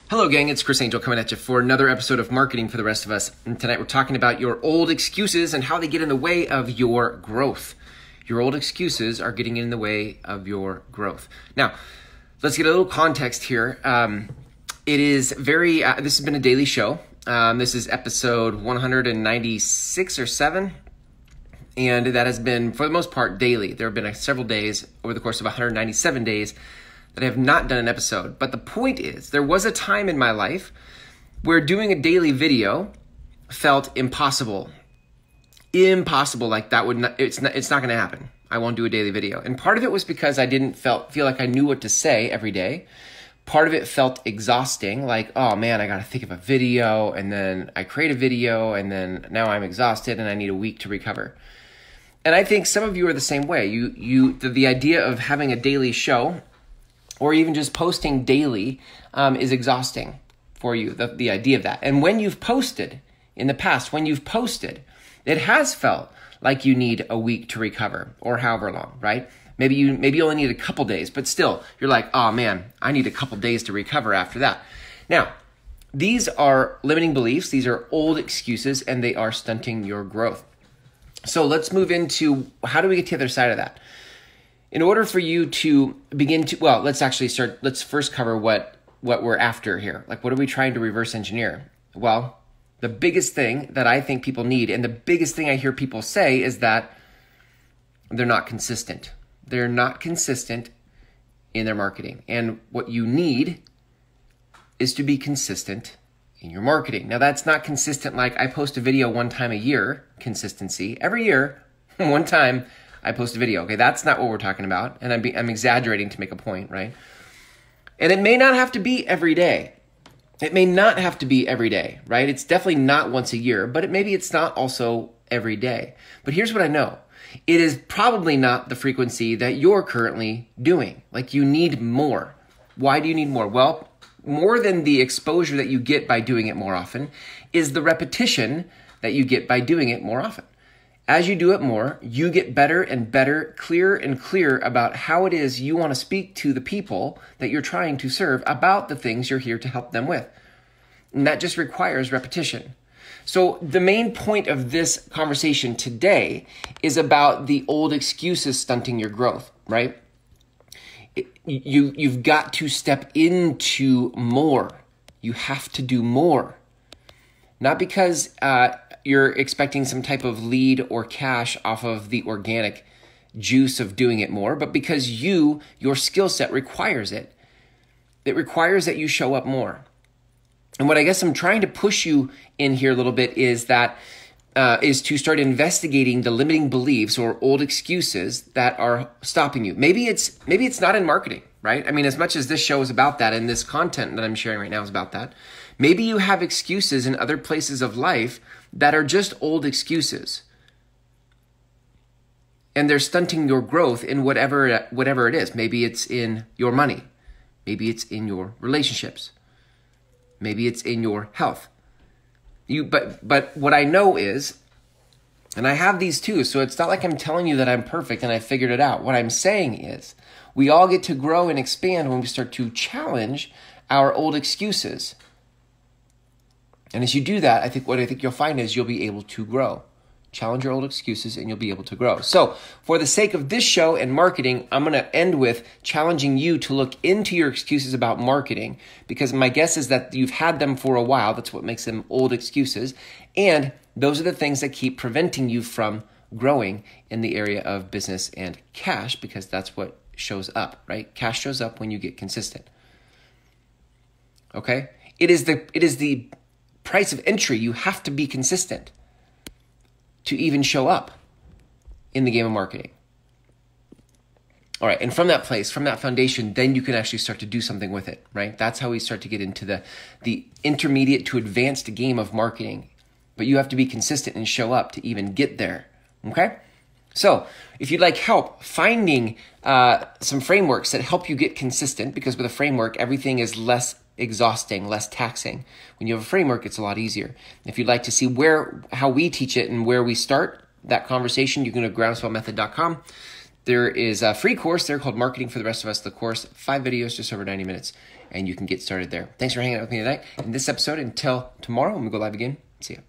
Hello gang, it's Chris Angel coming at you for another episode of Marketing for the Rest of Us. And tonight we're talking about your old excuses and how they get in the way of your growth. Your old excuses are getting in the way of your growth. Now, let's get a little context here. This has been a daily show. This is episode 196 or 7. And that has been, for the most part, daily. There have been several days over the course of 197 days that I have not done an episode. But the point is, there was a time in my life where doing a daily video felt impossible. Impossible, like that would not, it's not going to happen. I won't do a daily video. And part of it was because I didn't feel like I knew what to say every day. Part of it felt exhausting, like, oh man, I got to think of a video, and then I create a video, and then now I'm exhausted and I need a week to recover. And I think some of you are the same way. The idea of having a daily show or even just posting daily is exhausting for you, the idea of that. And when you've posted, in the past, it has felt like you need a week to recover or however long, right? Maybe you only need a couple days, but still, you're like, oh man, I need a couple days to recover after that. Now, these are limiting beliefs, these are old excuses, and they are stunting your growth. So let's move into how do we get to the other side of that? In order for you to begin to, let's first cover what we're after here. Like, what are we trying to reverse engineer? Well, the biggest thing that I think people need, and the biggest thing I hear people say, is that they're not consistent. They're not consistent in their marketing. And what you need is to be consistent in your marketing. Now, that's not consistent like I post a video one time a year, consistency. Every year, one time, I post a video. Okay, that's not what we're talking about. And I'm exaggerating to make a point, right? And it may not have to be every day. It may not have to be every day, right? It's definitely not once a year, but maybe it's not also every day. But here's what I know. It is probably not the frequency that you're currently doing. Like, you need more. Why do you need more? Well, more than the exposure that you get by doing it more often is the repetition that you get by doing it more often. As you do it more, you get better and better, clearer and clearer about how it is you want to speak to the people that you're trying to serve about the things you're here to help them with. And that just requires repetition. So the main point of this conversation today is about the old excuses stunting your growth, right? You've got to step into more. You have to do more. Not because you're expecting some type of lead or cash off of the organic juice of doing it more, but because your skill set requires it. It requires that you show up more. And what I guess I'm trying to push you in here a little bit is to start investigating the limiting beliefs or old excuses that are stopping you. Maybe it's not in marketing, right? I mean, as much as this show is about that and this content that I'm sharing right now is about that, maybe you have excuses in other places of life that are just old excuses. And they're stunting your growth in whatever it is. Maybe it's in your money. Maybe it's in your relationships. Maybe it's in your health. But what I know is, and I have these too, so it's not like I'm telling you that I'm perfect and I figured it out. What I'm saying is, we all get to grow and expand when we start to challenge our old excuses. And as you do that, what I think you'll find is you'll be able to grow. Challenge your old excuses and you'll be able to grow. So for the sake of this show and marketing, I'm going to end with challenging you to look into your excuses about marketing, because my guess is that you've had them for a while. That's what makes them old excuses. And those are the things that keep preventing you from growing in the area of business and cash, because that's what shows up, right? Cash shows up when you get consistent. Okay? It is the price of entry. You have to be consistent to even show up in the game of marketing. All right, and from that place, from that foundation, then you can actually start to do something with it, right? That's how we start to get into the intermediate to advanced game of marketing. But you have to be consistent and show up to even get there, okay? So if you'd like help finding some frameworks that help you get consistent, because with a framework, everything is less exhausting, less taxing. When you have a framework, it's a lot easier. If you'd like to see how we teach it and where we start that conversation, you can go to groundswellmethod.com. There is a free course there called Marketing for the Rest of Us, the course, 5 videos, just over 90 minutes, and you can get started there. Thanks for hanging out with me tonight in this episode. Until tomorrow, when we go live again, see ya.